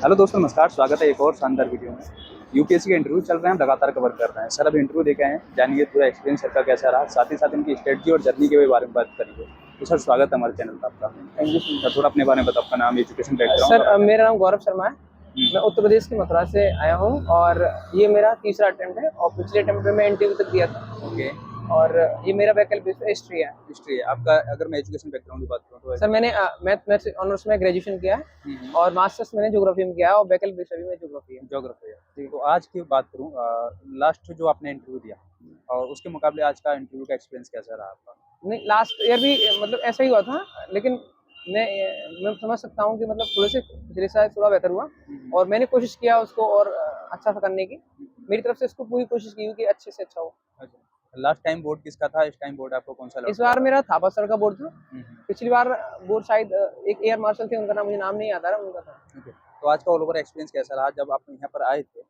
Hello दोस्तों, नमस्कार। स्वागत है एक और शानदार वीडियो में। यूपीएससी के इंटरव्यू चल रहे हैं, हम लगातार कवर कर रहे हैं। सर अभी इंटरव्यू देखे हैं, जानिए पूरा एक्सपीरियंस सर का कैसा रहा, साथ ही साथ इनकी स्ट्रेटजी और जर्नी के बारे में बात करेंगे। तो सर स्वागत है हमारे चैनल पर आपका। थैंक यू सर थोड़ा अपने बारे में बताओ, आपका नाम, एजुकेशन बैकग्राउंड। सर। मेरा नाम गौरव शर्मा है। मैं उत्तर प्रदेश के मथुरा से आया हूँ और ये मेरा तीसरा अटेम्प्ट है और पिछले अटेम्प्ट में मैं इंटरव्यू तक दिया था। ओके। और ये मेरा वैकल्पिक हिस्ट्री है। हिस्ट्री है आपका। अगर मैं एजुकेशन बैकग्राउंड की बात करूँ तो सर मैंने मैथ ऑनर्स में ग्रेजुएशन किया है और मास्टर्स मैंने ज्योग्राफी में किया है और वैकल्पिक भी में ज्योग्राफी है। ज्योग्राफी है। तो आज की बात करूँ, लास्ट जो आपने इंटरव्यू दिया और उसके मुकाबले आज का इंटरव्यू का एक्सपीरियंस कैसा रहा आपका? नहीं, लास्ट ईयर भी मतलब ऐसा ही हुआ था, लेकिन मैं समझ सकता हूँ कि मतलब थोड़े से पिछले साल थोड़ा बेहतर हुआ और मैंने कोशिश किया उसको और अच्छा सा करने की। मेरी तरफ से इसको पूरी कोशिश की कि अच्छे से अच्छा हो। लास्ट टाइम बोर्ड किसका था, इस टाइम बोर्ड आपको कौन सा लगा? इस बार मेरा थापा सर का बोर्ड था। पिछली बार बोर्ड शायद एक एयर मार्शल थे, उनका नाम मुझे नाम नहीं आता रहा, उनका था। तो आज का ऑल ओवर एक्सपीरियंस कैसा रहा जब आप यहाँ पर आए थे,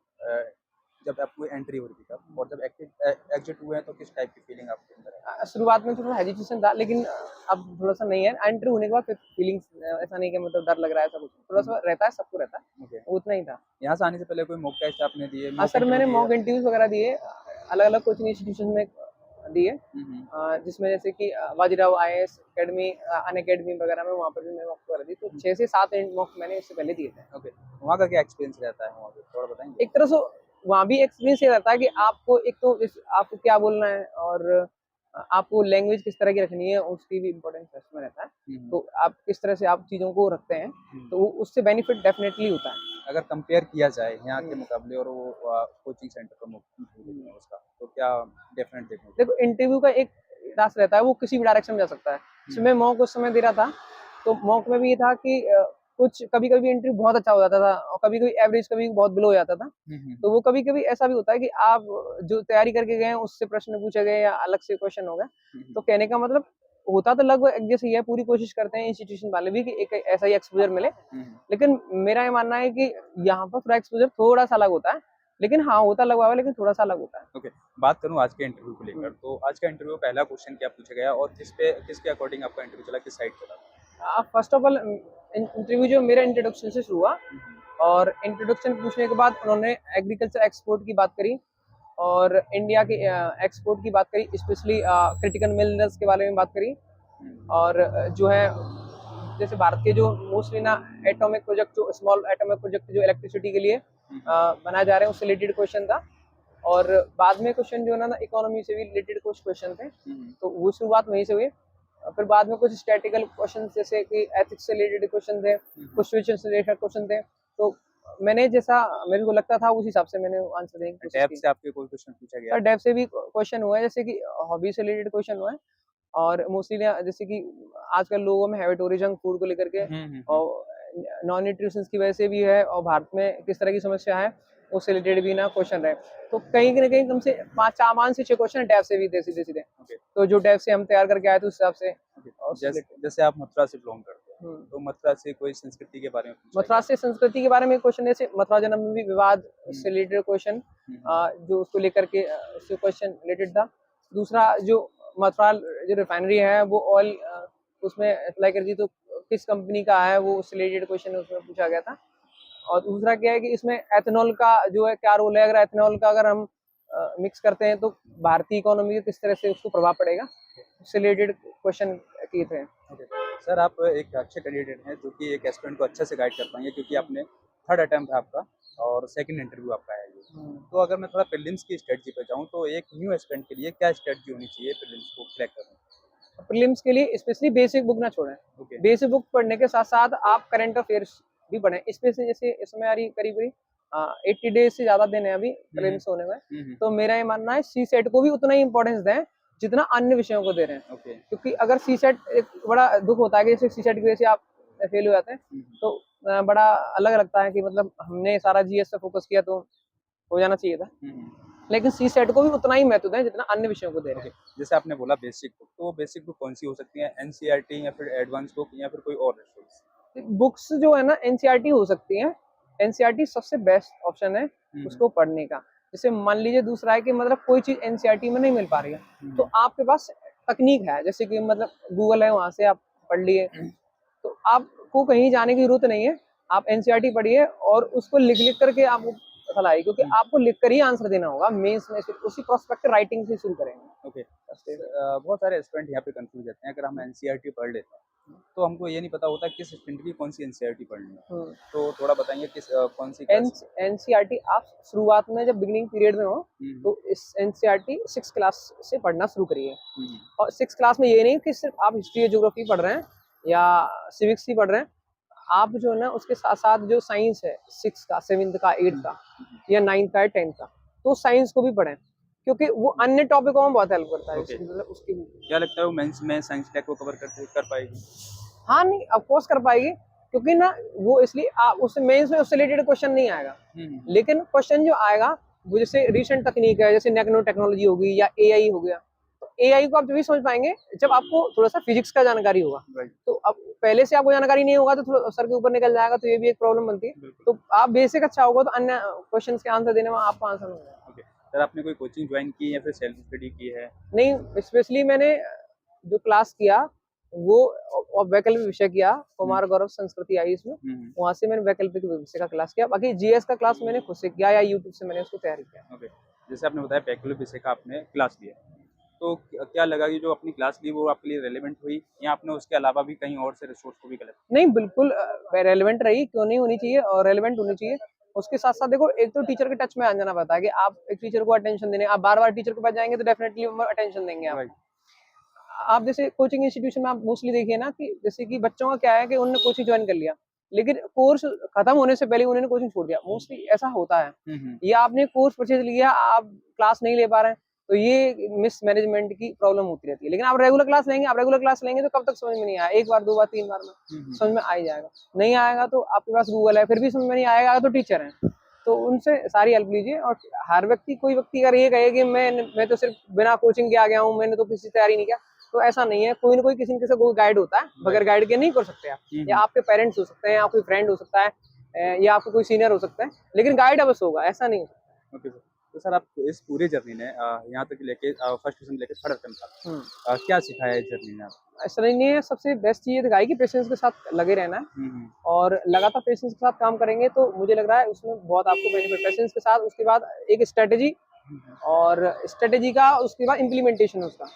जब आपको एंट्री हो रही थी तब, और जब एग्जिट हुए हैं तो किस टाइप की फीलिंग आपके अंदर है? शुरुआत में थोड़ा हेजिटेशन था, लेकिन अब थोड़ा सा नहीं है। एंट्री होने के बाद फिर फीलिंग्स ऐसा नहीं कि मतलब डर लग रहा है, ऐसा कुछ थोड़ा सा रहता है, सबको रहता है। उतना ही था। यहाँ से आने से पहले कोई मॉक टेस्ट आपने दिए? सर मैंने मॉक इंटरव्यूज वगैरह दिए, अलग अलग कोचिंग इंस्टीट्यूशन में दिए, जिसमें जैसे कि बाजीराव IAS अकेडमी, अन अकेडमी वगैरह में, वहाँ पर भी मैंने मॉक वगैरह दी। तो 6 से 7 मॉक मैंने इससे पहले दिए थे। ओके। वहाँ का क्या एक्सपीरियंस रहता है, वहाँ पे थोड़ा बताएंगे? एक तरह से वहाँ भी एक्सपीरियंस ये रहता है कि आपको एक तो आपको क्या बोलना है और आपको लैंग्वेज किस तरह की रखनी है, उसकी भी इम्पोर्टेंस इसमें रहता है। तो आप किस तरह से आप चीज़ों को रखते हैं, तो उससे बेनिफिट डेफिनेटली होता है। अगर कंपेयर किया जाए यहाँ के मुकाबले और वो कोचिंग सेंटर का उसका, तो क्या डेफिनेट देखने? देखो, इंटरव्यू का एक रास्ता रहता है, वो किसी भी डायरेक्शन में जा सकता है। मैं मॉक उस समय दे रहा था, तो मॉक में भी ये था कि कुछ कभी-कभी इंटरव्यू बहुत अच्छा हो जाता था और कभी-कभी एवरेज, कभी बहुत बिलो हो जाता था। तो वो कभी-कभी ऐसा भी होता है कि आप जो तैयारी करके गए हैं उससे प्रश्न पूछे गए या अलग से क्वेश्चन हो गए। तो कहने का मतलब होता तो लगभग एक जैसे ही है। पूरी कोशिश करते हैं इंस्टीट्यूशन वाले भी कि एक ऐसा ही एक्सपोजर मिले, लेकिन मेरा ये मानना है कि यहाँ पर पूरा एक्सपोजर थोड़ा सा अलग होता है, लेकिन हाँ होता लगा हुआ है, लेकिन थोड़ा सा अलग होता है। ओके। बात करूँ आज के इंटरव्यू को लेकर, तो आज का इंटरव्यू पहला क्वेश्चन क्या पूछा गया और किसके अकॉर्डिंग आपका इंटरव्यू चला, किस साइड चला? फर्स्ट ऑफ ऑल इंटरव्यू जो मेरा इंट्रोडक्शन से शुरू हुआ, और इंट्रोडक्शन पूछने के बाद उन्होंने एग्रीकल्चर एक्सपोर्ट की बात करी और इंडिया के एक्सपोर्ट की बात करी, स्पेशली क्रिटिकल मिनरल्स के बारे में बात करी। और जो है जैसे भारत के जो मोस्टली ना एटॉमिक प्रोजेक्ट, जो स्मॉल एटॉमिक प्रोजेक्ट जो इलेक्ट्रिसिटी के लिए बनाए जा रहे हैं, उससे रिलेटेड क्वेश्चन था। और बाद में क्वेश्चन जो है ना इकोनॉमी से भी रिलेटेड कुछ क्वेश्चन थे, तो वो शुरुआत वहीं से हुई। फिर बाद में कुछ स्टैटिकल क्वेश्चन जैसे कि एथिक्स से रिलेटेड क्वेश्चन थे, कुछ सिचुएशन से रिलेटेड क्वेश्चन थे। तो मैंने जैसा मेरे को लगता था उस हिसाब से मैंने आंसर देने की कोशिश डेफ की। से आपके कोई क्वेश्चन पूछा गया? सर डेफ से भी क्वेश्चन हुआ है, जैसे कि हॉबी से रिलेटेड क्वेश्चन हुआ है, और मोस्टली जैसे कि आजकल लोगों में हैबिट हो रही है जंक फूड को लेकर के, और नॉन न्यूट्रिशन की वजह से भी है, और भारत में किस तरह की समस्या है उससे रिलेटेड भी ना क्वेश्चन रहे। तो कहीं ना कहीं कम से 5 से 6 क्वेश्चन डेफ से भी सीधे सीधे। तो जो डेफ से हम तैयार करके आए थे उस हिसाब से। जैसे आप मथुरा से बिलोंग करते हैं, तो मथुरा से कोई संस्कृति के बारे में मथुरा से संस्कृति के बारे में क्वेश्चन, जैसे मथुरा जन्मभूमि विवाद से रिलेटेड क्वेश्चन, जो उसको लेकर के उससे क्वेश्चन रिलेटेड था। दूसरा, जो मथुरा जो रिफाइनरी है वो ऑयल उसमें अप्लाई कर दी, तो किस कंपनी का है, वो उससे रिलेटेड क्वेश्चन उसमें पूछा गया था। और दूसरा क्या है कि इसमें एथेनॉल का जो है क्या रोल है, अगर एथेनॉल का अगर हम मिक्स करते हैं तो भारतीय इकोनॉमी को किस तरह से उसको प्रभाव पड़ेगा, उससे रिलेटेड क्वेश्चन किए थे। सर आप एक अच्छे कैंडिडेट हैं जो कि एक एस्पिरेंट को अच्छे से गाइड कर पाएंगे, क्योंकि आपने थर्ड अटेम्प्ट है आपका और सेकंड इंटरव्यू आपका है ये। तो अगर मैं थोड़ा प्रीलिम्स की स्ट्रेटजी पे जाऊँ, तो एक न्यू एस्पिरेंट के लिए क्या स्ट्रेटजी होनी चाहिए प्रीलिम्स को क्रैक करने? प्रीलिम्स के लिए स्पेशली बेसिक बुक ना छोड़ें। बेसिक बुक पढ़ने के साथ साथ आप करंट अफेयर्स भी पढ़ें, स्पेशली जैसे इसमें आ रही करीब 80 डेज से ज्यादा दिन है अभी प्रीलिम्स होने में। तो मेरा ये मानना है सी सेट को भी उतना ही इंपॉर्टेंस दें जितना अन्य विषयों को दे रहे हैं। क्योंकि अगर सी सेट, एक बड़ा दुख होता है कि जैसे सी सेट की वजह से आप फेल हो जाते हैं, तो बड़ा अलग लगता है कि मतलब हमने सारा GS पे फोकस किया तो हो जाना चाहिए था। लेकिन सी सेट को भी उतना ही महत्व दें जितना अन्य विषयों को दे रहे हैं। जैसे आपने बोला बेसिक बुक, तो वो बेसिक बुक कौन सी हो सकती है? NCERT या फिर एडवांस बुक या फिर कोई और रिसोर्स? बुक्स जो है ना NCERT हो सकती है। NCERT सबसे बेस्ट ऑप्शन है उसको पढ़ने का। जैसे मान लीजिए दूसरा है कि मतलब कोई चीज NCERT में नहीं मिल पा रही है, तो आपके पास तकनीक है, जैसे कि मतलब गूगल है, वहां से आप पढ़ लिए, तो आपको कहीं जाने की जरूरत नहीं है। आप एनसीईआरटी पढ़िए और उसको लिख लिख करके आपको पता लगाइए, क्योंकि आपको लिख कर ही आंसर देना होगा मेंस में, उसी प्रोस्पेक्ट राइटिंग से शुरू करेंगे। ओके। बहुत सारे स्टूडेंट यहाँ पे कंफ्यूज रहते हैं, अगर हम एनसीईआरटी पढ़ लेते हैं तो हमको ये नहीं पता होता किस स्टूडेंट की कौन सी एनसीईआरटी पढ़नी है। तो थोड़ा बताएंगे किस कौन सी क्लास? एनसीईआरटी आप शुरुआत में जब बिगिनिंग पीरियड में हो तो इस एनसीईआरटी 6 क्लास से पढ़ना शुरू करिए। और 6 क्लास में ये नहीं कि सिर्फ आप हिस्ट्री या ज्योग्राफी पढ़ रहे हैं या सिविक्स ही पढ़ रहे हैं, आप जो है ना उसके साथ साथ जो साइंस है 6 का, 7th का, 8th का या 9th का या 10th का, तो साइंस को भी पढ़ें, क्योंकि वो अन्य टॉपिकों में बहुत हेल्प करता है। Okay. मतलब उसकी क्या लगता है वो मेंस में साइंस टेक को कवर कर पाएगी? हाँ नहीं, ऑफ कोर्स कर पाएगी, क्योंकि ना वो इसलिए उससे मेंस में उससे रिलेटेड क्वेश्चन नहीं आएगा, लेकिन क्वेश्चन जो आएगा वो जैसे रिसेंट तकनीक है, जैसे नैनो टेक्नोलॉजी होगी या एआई हो गया, तो एआई को आप तभी समझ पाएंगे जब आपको थोड़ा सा फिजिक्स का जानकारी होगा। तो अब पहले से आपको जानकारी नहीं होगा तो थोड़ा सर के ऊपर निकल जाएगा, तो ये भी एक प्रॉब्लम बनती है। तो आप बेसिक अच्छा होगा तो अन्य क्वेश्चंस के आंसर देने में आपको आंसर हो जाएगा। ओके सर, आपने कोई कोचिंग ज्वाइन की या फिर सेल्फ स्टडी की है? नहीं, स्पेशली मैंने जो क्लास किया वो वैकल्पिक विषय किया, कुमार गौरव संस्कृति आई इसमें, वहां से मैंने वैकल्पिक विषय का क्लास किया। बाकी जीएस का क्लास मैंने खुद से किया या यूट्यूब से मैंने उसको तैयारी किया। ओके, जैसे आपने बताया वैकल्पिक विषय का आपने क्लास लिया, तो क्या लगा कि जो अपनी क्लास ली वो आपके लिए रेलेवेंट हुई या आपने उसके अलावा भी कहीं और से रिसोर्स को भी कलेक्ट? नहीं, बिल्कुल रेलेवेंट रही, क्यों नहीं होनी चाहिए, और रेलेवेंट होनी चाहिए। उसके साथ साथ देखो, एक तो टीचर के टच में आ जाना पड़ता है कि आप एक टीचर को अटेंशन देने, आप बार बार टीचर के पास जाएंगे तो डेफिनेटली अटेंशन देंगे आप। आप जैसे कोचिंग इंस्टीट्यूशन में आप मोस्टली देखिए ना कि जैसे कि बच्चों का क्या है कि उन्होंने कोचिंग ज्वाइन कर लिया, लेकिन कोर्स खत्म होने से पहले उन्होंने कोचिंग छोड़ दिया, मोस्टली ऐसा होता है। या आपने कोर्स परचेज लिया, आप क्लास नहीं ले पा रहे हैं, तो ये मिस मैनेजमेंट की प्रॉब्लम होती रहती है। लेकिन आप रेगुलर क्लास लेंगे, आप रेगुलर क्लास लेंगे तो कब तक समझ में नहीं आया, एक बार, 2 बार, 3 बार में समझ में आ ही जाएगा। नहीं आएगा तो आपके पास गूगल है, फिर भी समझ में नहीं आएगा तो टीचर है, तो उनसे सारी हेल्प लीजिए। और हर व्यक्ति, कोई व्यक्ति अगर ये कहे कि मैं तो सिर्फ बिना कोचिंग के आ गया हूँ, मैंने तो किसी तैयारी नहीं किया, तो ऐसा नहीं है। कोई ना कोई किसी न किसी को गाइड होता है, बगैर गाइड के नहीं कर सकते आप। या आपके पेरेंट्स हो सकते हैं, या कोई फ्रेंड हो सकता है, या आपको कोई सीनियर हो सकता है, लेकिन गाइड अवश्य होगा, ऐसा नहीं हो सकता। ओके सर, तो सर आप इस पूरी जर्नी ने यहाँ तक लेके फर्स्ट डिवीजन लेके थर्ड अटेम्प्ट तक क्या सिखाया है इस जर्नी ने आपको? ऐसा नहीं है, सबसे बेस्ट चीज ये दिखाई कि पेशेंस के साथ लगे रहना है, और लगातार पेशेंस के साथ काम करेंगे तो मुझे लग रहा है उसमें बहुत आपको बेनिफिट। पेशेंस के साथ उसके बाद एक स्ट्रेटेजी, और स्ट्रेटेजी का उसके बाद इम्प्लीमेंटेशन उसका।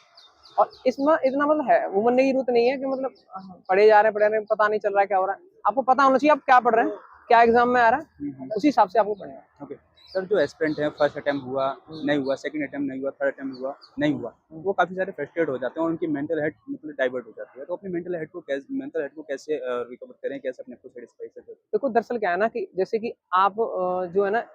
और इसमें इतना मतलब है, वो बनने की जरूरत नहीं है कि मतलब पढ़े जा रहे हैं, पता नहीं चल रहा है क्या हो रहा है। आपको पता होना चाहिए आप क्या पढ़ रहे हैं, क्या एग्जाम में आ रहा है, उसी हिसाब से आपको पढ़ेगा। ओके सर, जो एस्पिरेंट है फर्स्ट अटेम्प्ट हुआ नहीं हुआ, सेकंड अटेम्प्ट नहीं हुआ, थर्ड अटेम्प्ट हुआ नहीं हुआ, वो काफ़ी सारे फ्रस्ट्रेट हो जाते हैं और उनकी मेंटल हेल्थ मतलब डाइवर्ट हो जाती है। तो अपनी मेंटल हेल्थ को कैसे रिकवर करें, कैसे अपने आप को सेटिस्फाई से करें? देखो, दरअसल क्या है ना कि जैसे कि आप जो है ना,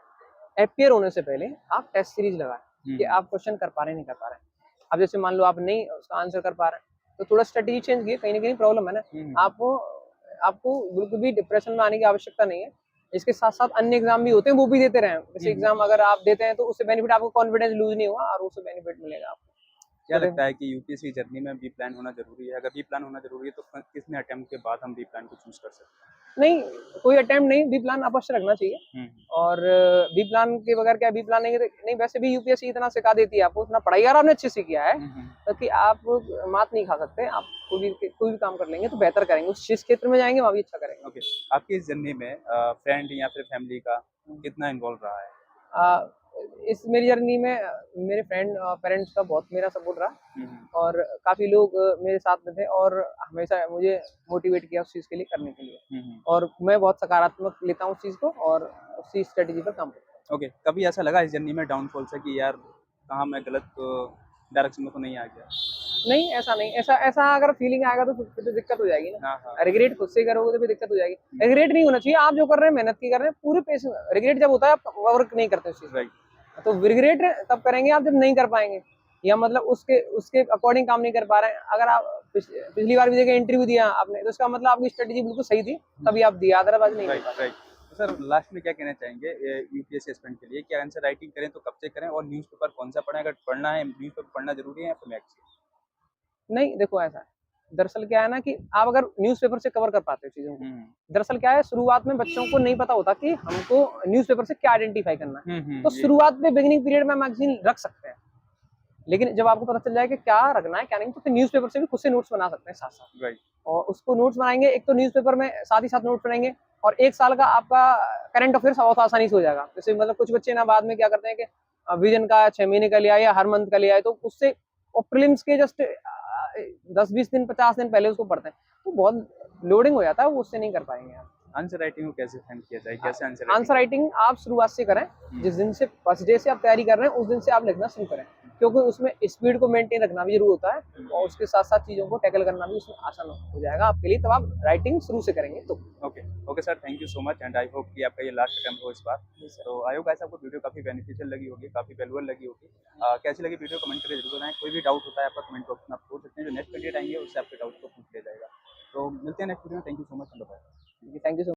अपियर होने से पहले आप टेस्ट सीरीज लगाएं कि आप क्वेश्चन कर पा रहे हैं, नहीं कर पा रहे हैं। अब जैसे मान लो आप नहीं उसका आंसर कर पा रहे हैं, तो थोड़ा स्ट्रेटेजी चेंज कीजिए, कहीं ना कहीं प्रॉब्लम है ना। आपको बिल्कुल भी डिप्रेशन में आने की आवश्यकता नहीं है। इसके साथ साथ अन्य एग्जाम भी होते हैं, वो भी देते रहें। जैसे एग्जाम अगर आप देते हैं तो उससे बेनिफिट, आपको कॉन्फिडेंस लूज नहीं होगा और उससे बेनिफिट मिलेगा आपको। क्या लगता है कि यूपीएससी जर्नी में बी प्लान होना जरूरी है? अगर बी प्लान होना जरूरी है तो कितने अटेम्प्ट के बाद हम बी प्लान को चूज कर सकते हैं? नहीं, कोई अटेम्प्ट नहीं, बी प्लान अवश्य रखना चाहिए। और बी प्लान के बगैर क्या, बी प्लान नहीं, वैसे भी यूपीएससी इतना सिखा देती है आपको, इतना पढ़ाई अगर आपने अच्छे से किया है तो कि आप मात नहीं खा सकते। आप कोई भी काम कर लेंगे तो बेहतर करेंगे, उस जिस क्षेत्र में जाएंगे वहाँ भी अच्छा करेंगे। ओके, आपकी इस जर्नी में फ्रेंड या फिर फैमिली का कितना इन्वॉल्व रहा है? इस मेरी जर्नी में मेरे फ्रेंड पेरेंट्स का बहुत मेरा सपोर्ट रहा, और काफ़ी लोग मेरे साथ में थे और हमेशा मुझे मोटिवेट किया उस चीज़ के लिए, करने के लिए। और मैं बहुत सकारात्मक लेता हूँ उस चीज़ को और उसी स्ट्रेटेजी पर काम करता हूँ। ओके, कभी ऐसा लगा इस जर्नी में डाउनफॉल से कि यार कहाँ मैं गलत डायरेक्शन में तो नहीं आ गया? नहीं, ऐसा नहीं, ऐसा अगर फीलिंग आएगा तो फिर तो दिक्कत हो जाएगी ना। हाँ। रिग्रेट खुद से करोगे तो फिर दिक्कत हो जाएगी। रिग्रेट नहीं होना चाहिए, आप जो कर रहे हैं मेहनत की कर रहे हैं पूरे पेशेंस। रिग्रेट जब होता है आप वर्क नहीं करते उस चीज़ पर, तो रिग्रेट तब करेंगे आप जब नहीं कर पाएंगे, या मतलब उसके अकॉर्डिंग काम नहीं कर पा रहे हैं। अगर आप पिछली बार भी देखे इंटरव्यू दिया आपने, तो उसका मतलब आपकी स्ट्रेटेजी बिल्कुल सही थी, तभी आप दिया, अदरवाइज नहीं। राइट। तो सर लास्ट में क्या कहना चाहेंगे यूपीएससी एस्पिरेंट के लिए? क्या आंसर राइटिंग करें तो कब से करें, और न्यूज़पेपर कौन सा पढ़ें? अगर पढ़ना है न्यूज़पेपर पढ़ना जरूरी है या फिर मैगजीन? नहीं, देखो ऐसा है, दरअसल क्या है ना कि आप अगर न्यूज़पेपर से कवर कर पाते हो चीज़ों को, दरअसल क्या है, शुरुआत में बच्चों को नहीं पता होता कि हमको न्यूज़पेपर से क्या आइडेंटिफाई करना है। तो शुरुआत में बिगिनिंग पीरियड में मैगजीन रख सकते हैं, लेकिन जब आपको पता चल जाए कि क्या रखना है क्या नहीं, तो फिर न्यूज़पेपर से भी खुद से नोट्स बना सकते हैं साथ साथ। राइट। और उसको नोट्स बनाएंगे, एक तो न्यूज़पेपर में साथ ही साथ नोट्स बनाएंगे, और 1 साल का आपका करंट अफेयर्स बहुत आसानी से हो जाएगा। जैसे मतलब कुछ बच्चे ना बाद में क्या करते हैं कि विजन का 6 महीने का लिया या हर मंथ का लिया है, तो उससे और प्रीलिम्स के जस्ट 10-20 दिन 50 दिन पहले उसको पढ़ते हैं, तो बहुत लोडिंग हो जाता है, वो उससे नहीं कर पाएंगे आप। आंसर राइटिंग को कैसे फैम किया जाए, कैसे आंसर आंसर राइटिंग आप शुरुआत से करें, जिस दिन से फर्स्ट डे से आप तैयारी कर रहे हैं उस दिन से आप लिखना शुरू करें, क्योंकि उसमें स्पीड को मेंटेन रखना भी जरूर होता है, और उसके साथ साथ चीज़ों को टैकल करना भी उसमें आसान हो जाएगा आपके लिए, तब आप राइटिंग शुरू से करेंगे तो। Okay. Okay sir, thank you so much and I hope कि आपका ये लास्ट अटेम्प्ट हो इस बार। तो आई होप गाइस आपको वीडियो काफ़ी बेनिफिशियल लगी होगी, काफ़ी वैल्यूएबल लगी होगी। कैसी लगी वीडियो कमेंट करके जरूर बताएं। कोई भी डाउट होता है आपका कमेंट बॉक्स में आप पूछ सकते हैं, जो नेक्स्ट कैंडिडेट आएंगे उससे आपके डाउट को पूछ लिया जाएगा। तो मिलते हैं नेक्स्ट वीडियो में। Thank you so much, bye. Thank you so